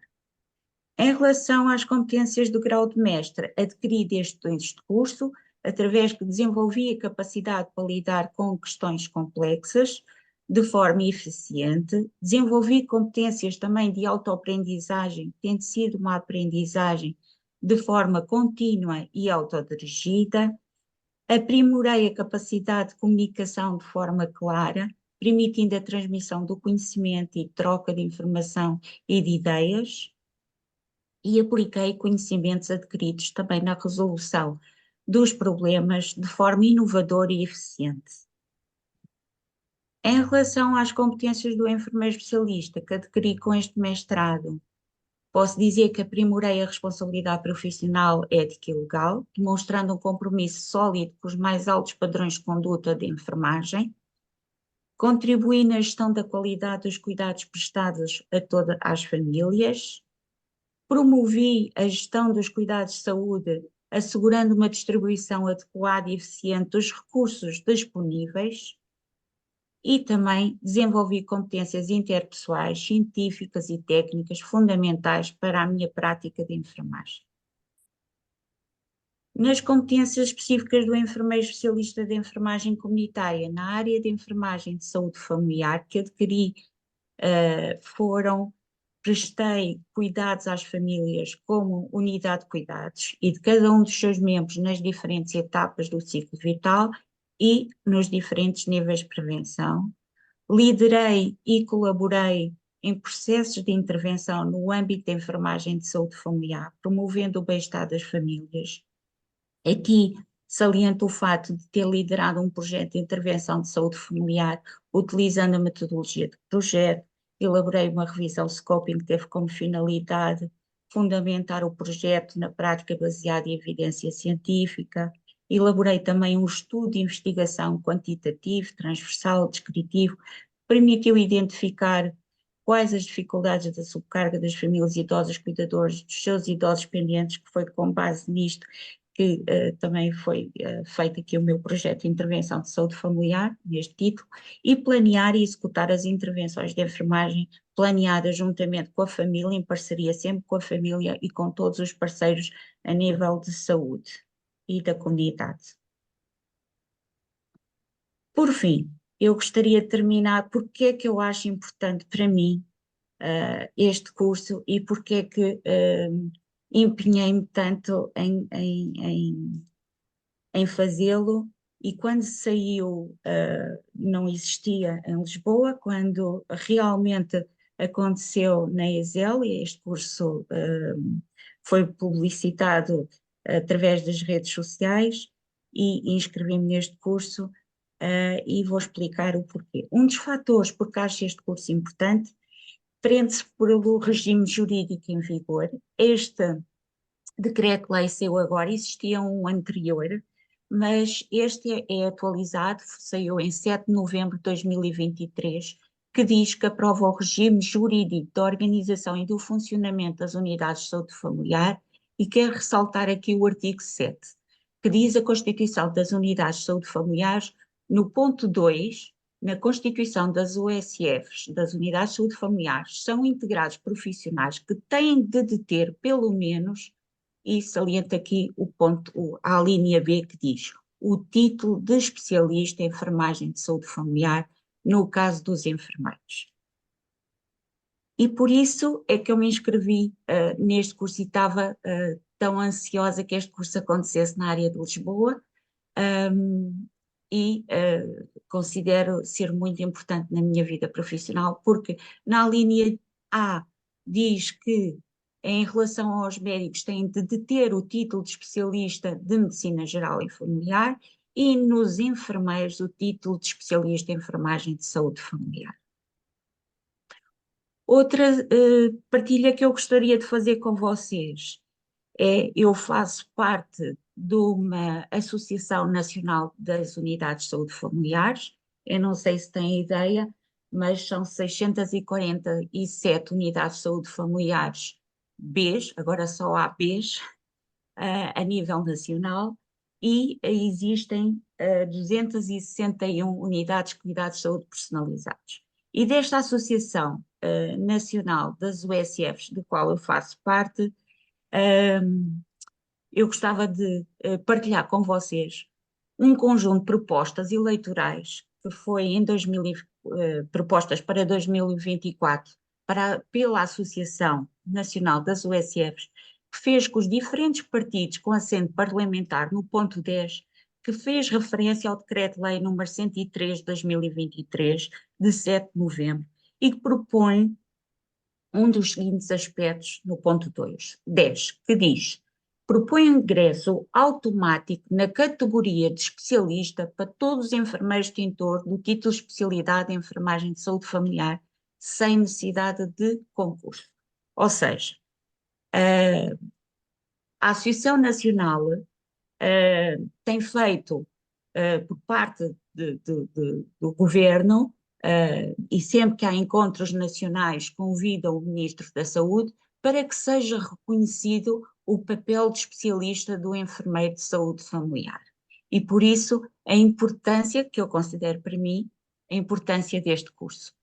Em relação às competências do grau de mestre, adquiri deste curso, através que desenvolvi a capacidade para lidar com questões complexas, de forma eficiente, desenvolvi competências também de autoaprendizagem, tendo sido uma aprendizagem de forma contínua e autodirigida, aprimorei a capacidade de comunicação de forma clara, permitindo a transmissão do conhecimento e troca de informação e de ideias, e apliquei conhecimentos adquiridos também na resolução dos problemas de forma inovadora e eficiente. Em relação às competências do enfermeiro especialista que adquiri com este mestrado, posso dizer que aprimorei a responsabilidade profissional, ética e legal, demonstrando um compromisso sólido com os mais altos padrões de conduta de enfermagem. Contribuí na gestão da qualidade dos cuidados prestados a todas as famílias. Promovi a gestão dos cuidados de saúde, assegurando uma distribuição adequada e eficiente dos recursos disponíveis. E também desenvolvi competências interpessoais, científicas e técnicas fundamentais para a minha prática de enfermagem. Nas competências específicas do enfermeiro especialista de enfermagem comunitária, na área de enfermagem de saúde familiar, que adquiri prestei cuidados às famílias como unidade de cuidados e de cada um dos seus membros nas diferentes etapas do ciclo vital e nos diferentes níveis de prevenção. Liderei e colaborei em processos de intervenção no âmbito da enfermagem de saúde familiar, promovendo o bem-estar das famílias. Aqui saliento o fato de ter liderado um projeto de intervenção de saúde familiar, utilizando a metodologia de projeto elaborei uma revisão scoping que teve como finalidade fundamentar o projeto na prática baseada em evidência científica. Elaborei também um estudo de investigação quantitativo, transversal, descritivo, que permitiu identificar quais as dificuldades da subcarga das famílias idosas cuidadoras dos seus idosos dependentes, que foi com base nisto que também foi feito aqui o meu projeto de intervenção de saúde familiar, neste título, e planear e executar as intervenções de enfermagem planeadas juntamente com a família, em parceria sempre com a família e com todos os parceiros a nível de saúde e da comunidade. Por fim, eu gostaria de terminar porque é que eu acho importante para mim este curso e porque é que empenhei-me tanto em fazê-lo, e quando saiu não existia em Lisboa. Quando realmente aconteceu na ESEL, e este curso foi publicitado através das redes sociais, e inscrevi-me neste curso e vou explicar o porquê. Um dos fatores porque acho este curso importante prende-se pelo regime jurídico em vigor. Este decreto-lei saiu agora, existia um anterior, mas este é atualizado, saiu em 7 de novembro de 2023, que diz que aprova o regime jurídico da organização e do funcionamento das unidades de saúde familiar, e quero ressaltar aqui o artigo 7, que diz: a constituição das unidades de saúde familiares, no ponto 2, na constituição das USFs, das unidades de saúde familiares, são integrados profissionais que têm de deter pelo menos, e saliento aqui o ponto, a linha B, que diz o título de especialista em enfermagem de saúde familiar, no caso dos enfermeiros. E por isso é que eu me inscrevi neste curso, e estava tão ansiosa que este curso acontecesse na área de Lisboa, e considero ser muito importante na minha vida profissional, porque na linha A diz que em relação aos médicos têm de deter o título de especialista de medicina geral e familiar, e nos enfermeiros o título de especialista em enfermagem de saúde familiar. Outra partilha que eu gostaria de fazer com vocês é: eu faço parte de uma Associação Nacional das Unidades de Saúde Familiares. Eu não sei se têm ideia, mas são 647 unidades de saúde familiares Bs, agora só há Bs, a nível nacional, e existem 261 unidades de cuidados de saúde personalizados. E desta Associação Nacional das USFs, de qual eu faço parte, eu gostava de partilhar com vocês um conjunto de propostas eleitorais que foi em propostas para 2024 pela Associação Nacional das USFs, que fez com os diferentes partidos com assento parlamentar no ponto 10, que fez referência ao Decreto-Lei nº 103 de 2023, de 7 de novembro, e que propõe um dos seguintes aspectos no ponto 10, que diz: propõe o ingresso automático na categoria de especialista para todos os enfermeiros detentor do título de especialidade em enfermagem de saúde familiar, sem necessidade de concurso. Ou seja, a Associação Nacional tem feito, por parte do governo, e sempre que há encontros nacionais, convidam o Ministro da Saúde para que seja reconhecido o papel de especialista do enfermeiro de saúde familiar. E por isso a importância, que eu considero para mim, a importância deste curso.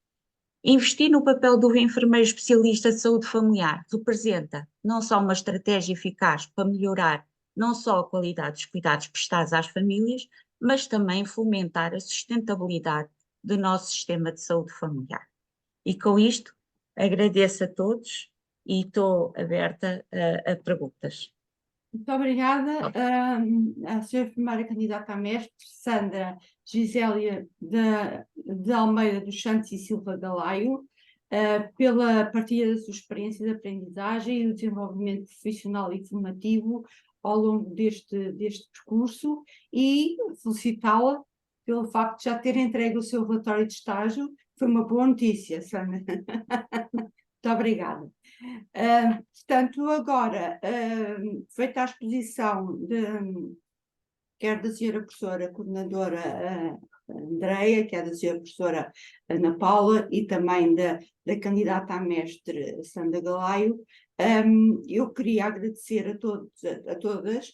Investir no papel do enfermeiro especialista de saúde familiar representa não só uma estratégia eficaz para melhorar não só a qualidade dos cuidados prestados às famílias, mas também fomentar a sustentabilidade do nosso sistema de saúde familiar. E com isto, agradeço a todos e estou aberta a perguntas. Muito obrigada à senhora primeira candidata a mestre, Sandra Gisélia de Almeida dos Santos e Silva Galaio, pela partilha da sua experiência de aprendizagem e do desenvolvimento profissional e formativo ao longo deste percurso, e felicitá-la pelo facto de já ter entregue o seu relatório de estágio, que Foi uma boa notícia, Sandra. Muito obrigada. Portanto, agora, feita a exposição quer da senhora professora coordenadora Andreia, quer da senhora professora Ana Paula e também da candidata a mestre Sandra Galaio, eu queria agradecer a todos, a todas,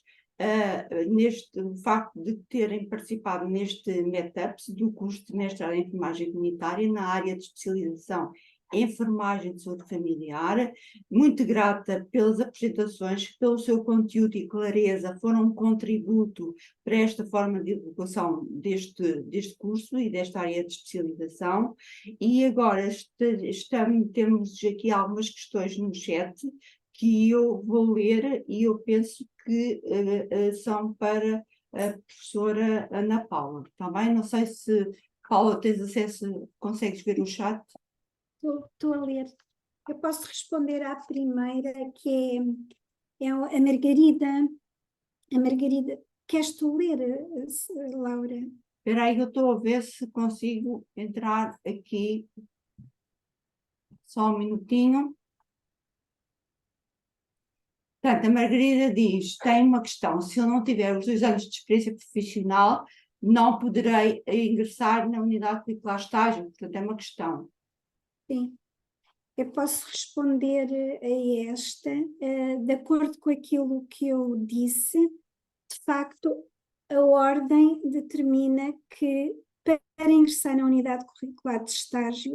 o facto de terem participado neste meetup do curso de mestrado em enfermagem comunitária na área de especialização em enfermagem de saúde familiar. Muito grata pelas apresentações, que pelo seu conteúdo e clareza foram um contributo para esta forma de divulgação deste curso e desta área de especialização. E agora temos aqui algumas questões no chat que eu vou ler e eu penso que são para a professora Ana Paula, está bem? Não sei se, Paula, tens acesso, consegues ver o chat? Estou a ler. Eu posso responder à primeira, que é a Margarida. A Margarida, queres tu ler, Laura? Espera aí, eu estou a ver se consigo entrar aqui. Só um minutinho. Portanto, a Margarida diz, tem uma questão, se eu não tiver os 2 anos de experiência profissional, não poderei ingressar na unidade curricular estágio, portanto é uma questão. Sim. Eu posso responder a esta, de acordo com aquilo que eu disse, de facto, a ordem determina que para ingressar na unidade curricular de estágio,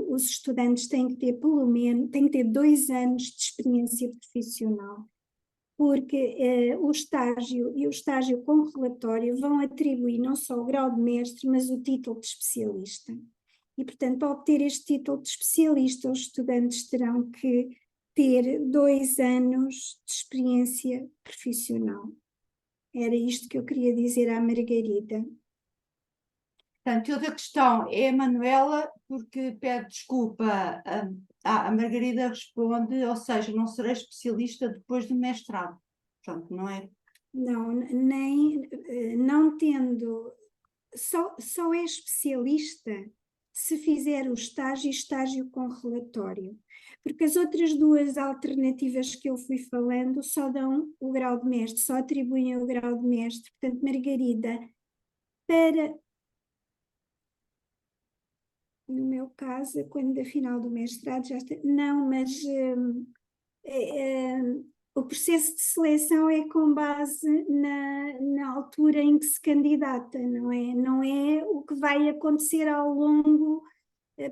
os estudantes têm que ter pelo menos, têm que ter 2 anos de experiência profissional, porque o estágio e o estágio com relatório vão atribuir não só o grau de mestre, mas o título de especialista. E, portanto, para obter este título de especialista, os estudantes terão que ter 2 anos de experiência profissional. Era isto que eu queria dizer à Margarida. Portanto, outra questão é a Manuela, porque pede desculpa, a Margarida responde, ou seja, não serei especialista depois do mestrado. Portanto, não é? Não, não tendo, só é especialista se fizer o estágio com relatório, porque as outras 2 alternativas que eu fui falando só dão o grau de mestre, só atribuem o grau de mestre. Portanto, Margarida, no meu caso, quando da final do mestrado já está, não, mas o processo de seleção é com base na altura em que se candidata, não é o que vai acontecer ao longo,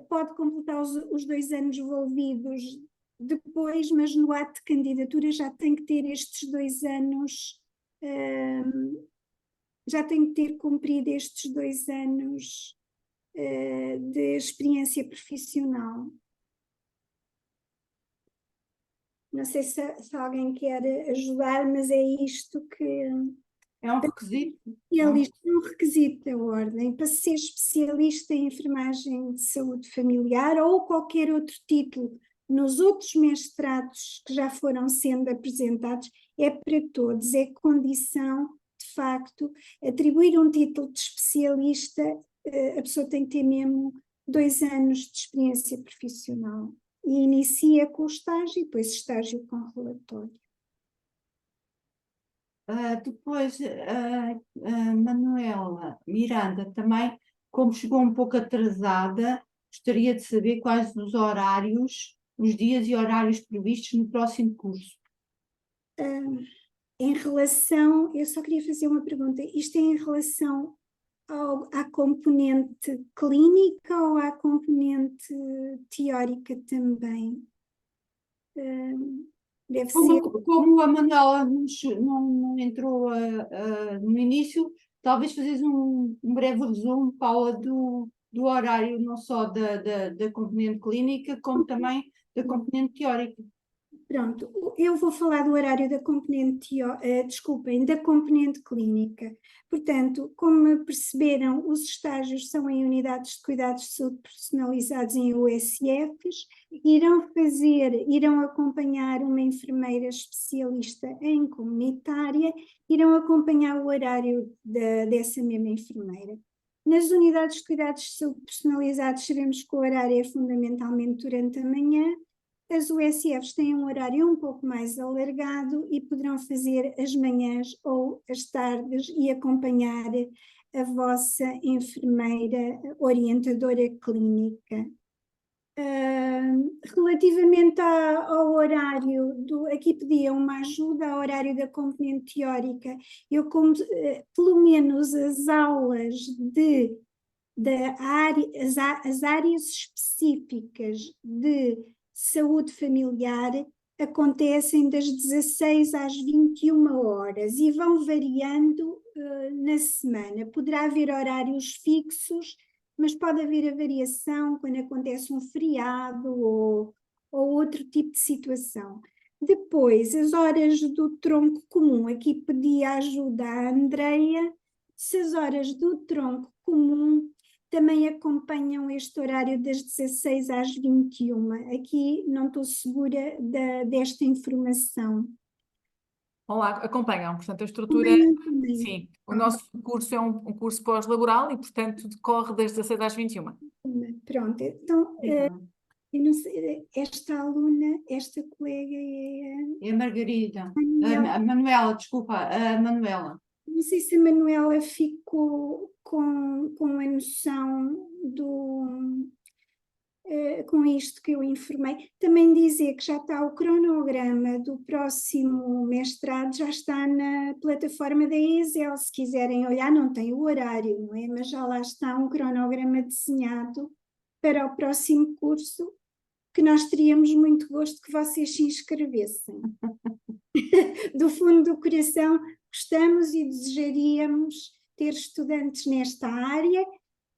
pode completar os 2 anos envolvidos depois, mas no ato de candidatura já tem que ter estes 2 anos, já tem que ter cumprido estes 2 anos de experiência profissional. Não sei se alguém quer ajudar, mas é isto que... É um requisito? É um requisito da ordem para ser especialista em enfermagem de saúde familiar ou qualquer outro título nos outros mestrados que já foram sendo apresentados, é para todos, é condição, de facto, atribuir um título de especialista, a pessoa tem que ter mesmo 2 anos de experiência profissional. E inicia com o estágio e depois estágio com relatório. Depois, a Manuela Miranda também, como chegou um pouco atrasada, gostaria de saber quais os horários, os dias e horários previstos no próximo curso. Em relação, eu só queria fazer uma pergunta, isto é em relação à componente clínica ou à componente teórica também? Deve ser... Como a Manuela não entrou no início, talvez fazes um breve resumo, Paula, do horário não só da componente clínica, como também da componente teórica. Pronto, eu vou falar do horário da componente, da componente clínica. Portanto, como perceberam, os estágios são em unidades de cuidados de saúde personalizados em USFs, irão acompanhar uma enfermeira especialista em comunitária, irão acompanhar o horário dessa mesma enfermeira. Nas unidades de cuidados de saúde personalizados, sabemos que o horário é fundamentalmente durante a manhã. As USFs têm um horário um pouco mais alargado e poderão fazer as manhãs ou as tardes e acompanhar a vossa enfermeira orientadora clínica. Relativamente ao horário, aqui pedia uma ajuda ao horário da componente teórica. Eu, pelo menos as aulas as áreas específicas de saúde familiar acontecem das 16 às 21 horas e vão variando na semana. Poderá haver horários fixos, mas pode haver a variação quando acontece um feriado ou outro tipo de situação. Depois, as horas do tronco comum, aqui pedi ajuda à Andreia, se as horas do tronco comum também acompanham este horário das 16 às 21. Aqui não estou segura desta informação. Olá, acompanham, portanto, a estrutura, Também. sim, o nosso curso é um curso pós-laboral e, portanto, decorre das 16 às 21. Pronto, então, eu não sei, esta aluna, esta colega É a Margarida. Manuela. A Manuela, desculpa, a Manuela. Não sei se a Manuela ficou com a noção com isto que eu informei. Também dizer que já está o cronograma do próximo mestrado, já está na plataforma da ESL, se quiserem olhar, não tem o horário, não é? Mas já lá está um cronograma desenhado para o próximo curso, que nós teríamos muito gosto que vocês se inscrevessem. Do fundo do coração, gostamos e desejaríamos ter estudantes nesta área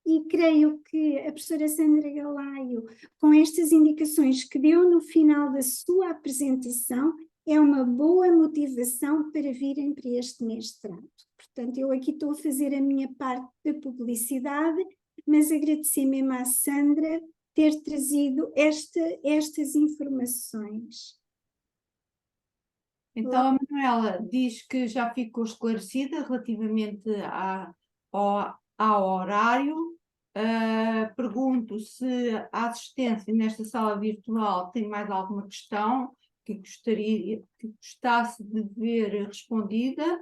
e creio que a professora Sandra Galaio, com estas indicações que deu no final da sua apresentação, é uma boa motivação para virem para este mestrado. Portanto, eu aqui estou a fazer a minha parte da publicidade, mas agradecer mesmo à Sandra ter trazido estas informações. Então, a Manuela diz que já ficou esclarecida relativamente ao horário. Pergunto se a assistência nesta sala virtual tem mais alguma questão que gostasse de ver respondida.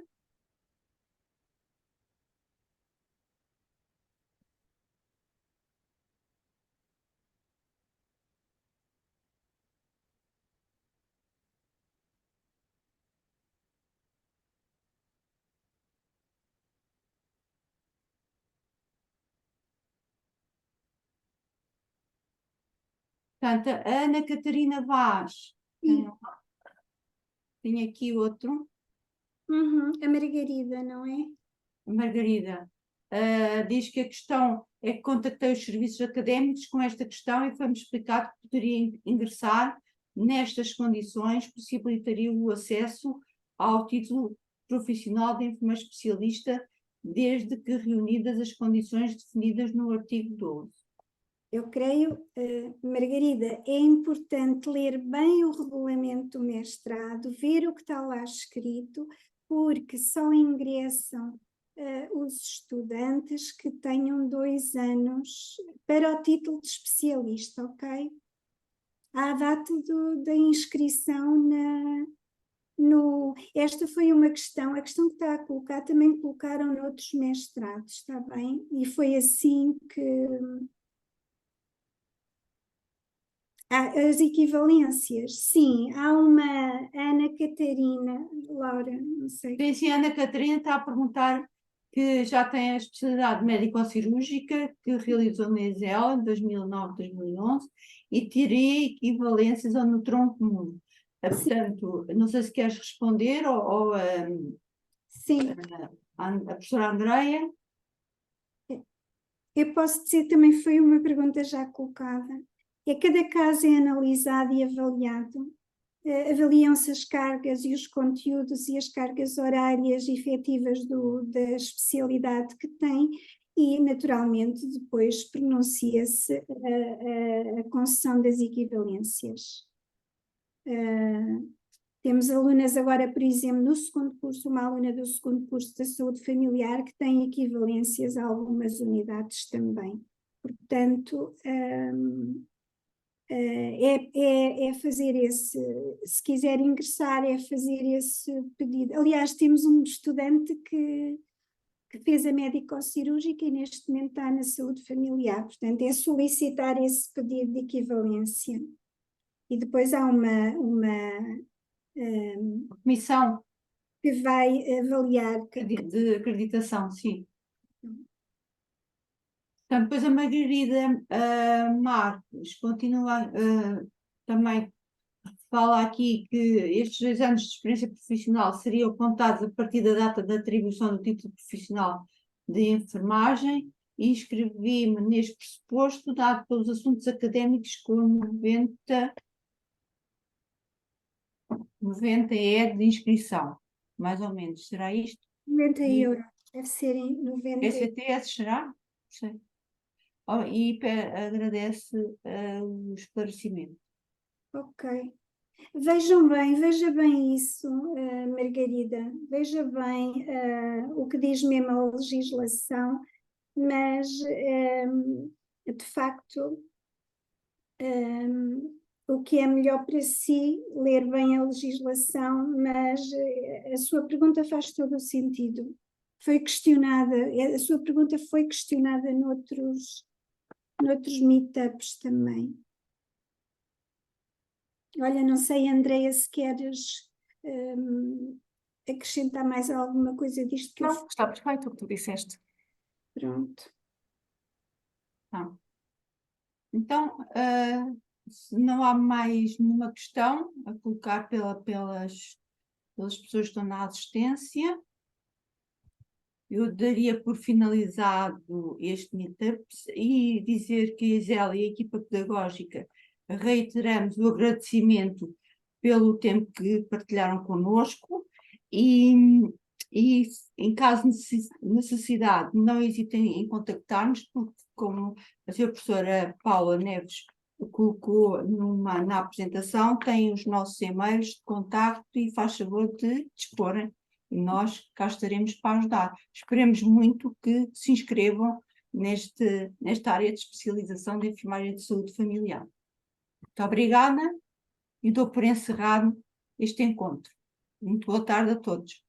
Portanto, a Ana Catarina Vaz, tem aqui outro, A Margarida, não é? a Margarida, diz que a questão é que contactei os serviços académicos com esta questão e foi-me explicado que poderia ingressar nestas condições, possibilitaria o acesso ao título profissional de enfermeiro especialista, desde que reunidas as condições definidas no artigo 12. Eu creio, Margarida, é importante ler bem o regulamento do mestrado, ver o que está lá escrito, porque só ingressam os estudantes que tenham 2 anos para o título de especialista, ok? À data da inscrição esta foi uma questão, a questão que está a colocar também colocaram noutros mestrados, está bem? E foi assim que... As equivalências, sim, há uma Ana Catarina, Laura, não sei. Sim, a Ana Catarina está a perguntar que já tem a especialidade médico-cirúrgica que realizou na ESL em 2009-2011 e teria equivalências ao no tronco comum. Portanto, não sei se queres responder ou Sim. A professora Andreia. Eu posso dizer, também foi uma pergunta já colocada. Cada caso é analisado e avaliado. Avaliam-se as cargas e os conteúdos e as cargas horárias efetivas da especialidade que tem e, naturalmente, depois pronuncia-se a concessão das equivalências. Temos alunas agora, por exemplo, no segundo curso, uma aluna do segundo curso da saúde familiar que tem equivalências a algumas unidades também. Portanto, é fazer esse, se quiser ingressar, é fazer esse pedido. Aliás, temos um estudante que fez a médico-cirúrgica e neste momento está na saúde familiar. Portanto, é solicitar esse pedido de equivalência. E depois há uma Comissão que vai avaliar. de acreditação, sim. Portanto, depois a Margarida Marques continua também, fala aqui que estes 2 anos de experiência profissional seriam contados a partir da data da atribuição do título profissional de enfermagem e inscrevi-me neste pressuposto, dado pelos assuntos académicos com 90 é de inscrição, mais ou menos. Será isto? 90 euros, deve ser em 90 euros. ECTS, será? Não sei. E agradece o esclarecimento. Ok. Veja bem isso, Margarida, veja bem o que diz mesmo a legislação, mas de facto o que é melhor para si, ler bem a legislação, mas a sua pergunta faz todo o sentido. Foi questionada, a sua pergunta foi questionada noutros meetups também. Olha, não sei, Andreia, se queres acrescentar mais alguma coisa disto que eu... Não, está perfeito o que tu disseste. Pronto. Tá. Então, se não há mais nenhuma questão a colocar pelas pessoas que estão na assistência, eu daria por finalizado este meetup e dizer que a Isela e a equipa pedagógica reiteramos o agradecimento pelo tempo que partilharam connosco e em caso de necessidade, não hesitem em contactar-nos, porque como a senhora professora Paula Neves colocou na apresentação, tem os nossos e-mails de contacto e faz favor de disporem. E nós cá estaremos para ajudar. Esperemos muito que se inscrevam nesta área de especialização de enfermagem de saúde familiar. Muito obrigada e dou por encerrado este encontro. Muito boa tarde a todos.